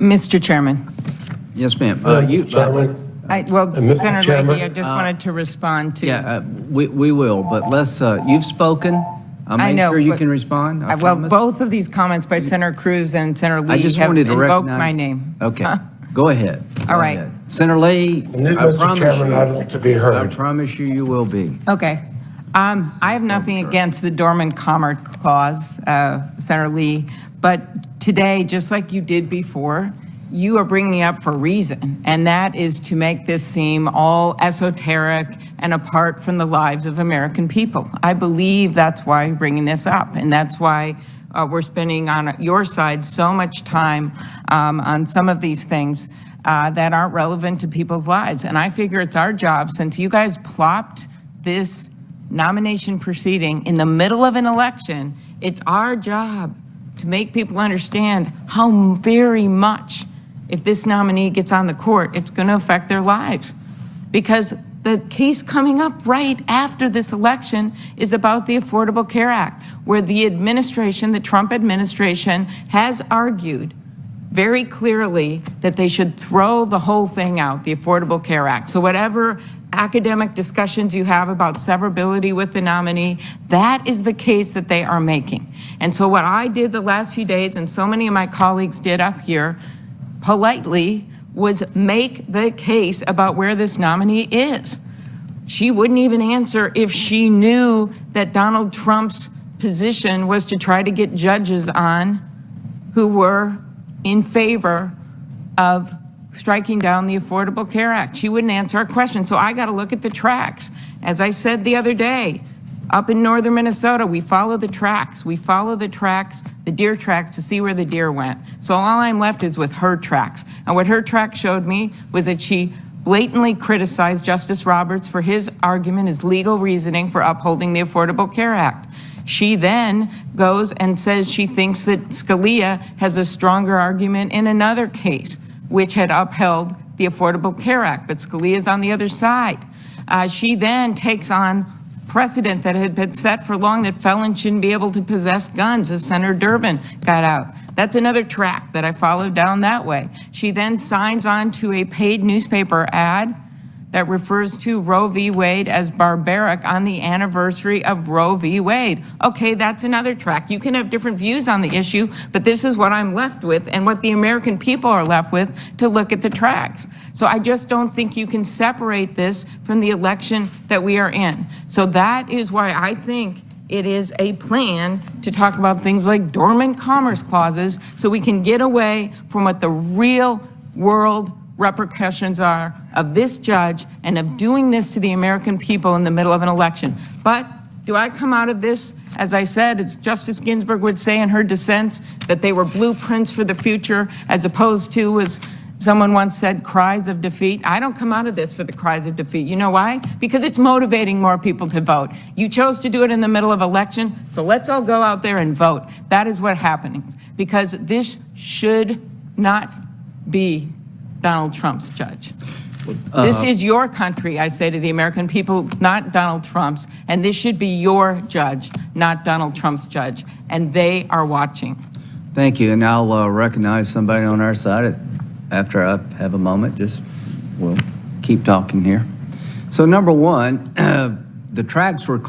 Mr. Chairman. Yes, ma'am. Chairman. Senator Chairman? Leahy, I just wanted to respond to. We will, but let's, you've spoken. I'll I make know, sure you but- can respond. I Well, promise. both of these comments by Senator Cruz and Senator I Lee just have wanted to invoked recognize. my name. Okay, go ahead. Go All right. ahead. Senator Lee, I Mr. promise Chairman, I'd you, like to be I heard. promise you, you will be. Okay. I have nothing against the Dormant Commerce Clause, Senator Lee, but today, just like you did before, you are bringing it up for a reason, and that is to make this seem all esoteric and apart from the lives of American people. I believe that's why you're bringing this up, and that's why we're spending on your side so much time on some of these things that aren't relevant to people's lives. And I figure it's our job, since you guys plopped this nomination proceeding in the middle of an election, it's our job to make people understand how very much, if this nominee gets on the court, it's going to affect their lives. Because the case coming up right after this election is about the Affordable Care Act, where the administration, the Trump administration, has argued very clearly that they should throw the whole thing out, the Affordable Care Act. So whatever academic discussions you have about severability with the nominee, that is the case that they are making. And so what I did the last few days, and so many of my colleagues did up here, politely, was make the case about where this nominee is. She wouldn't even answer if she knew that Donald Trump's position was to try to get judges on who were in favor of striking down the Affordable Care Act. She wouldn't answer our question. So I got to look at the tracks. As I said the other day, up in northern Minnesota, we follow the tracks. We follow the tracks, the deer tracks, to see where the deer went. So all I'm left is with her tracks. And what her track showed me was that she blatantly criticized Justice Roberts for his argument, his legal reasoning for upholding the Affordable Care Act. She then goes and says she thinks that Scalia has a stronger argument in another case, which had upheld the Affordable Care Act, but Scalia's on the other side. She then takes on precedent that had been set for long that felons shouldn't be able to possess guns, as Senator Durbin got out. That's another track that I followed down that way. She then signs on to a paid newspaper ad that refers to Roe v. Wade as barbaric on the anniversary of Roe v. Wade. Okay, that's another track. You can have different views on the issue, but this is what I'm left with and what the American people are left with to look at the tracks. So I just don't think you can separate this from the election that we are in. So that is why I think it is a plan to talk about things like dormant commerce clauses so we can get away from what the real world repercussions are of this judge and of doing this to the American people in the middle of an election. But do I come out of this, as I said, as Justice Ginsburg would say in her dissents, that they were blueprints for the future as opposed to, as someone once said, cries of defeat? I don't come out of this for the cries of defeat. You know why? Because it's motivating more people to vote. You chose to do it in the middle of election, so let's all go out there and vote. That is what's happening, because this should not be Donald Trump's judge. This is your country, I say to the American people, not Donald Trump's, and this should be your judge, not Donald Trump's judge, and they are watching. Thank you, and I'll recognize somebody on our side after I have a moment. We'll keep talking here. So number one, the tracks were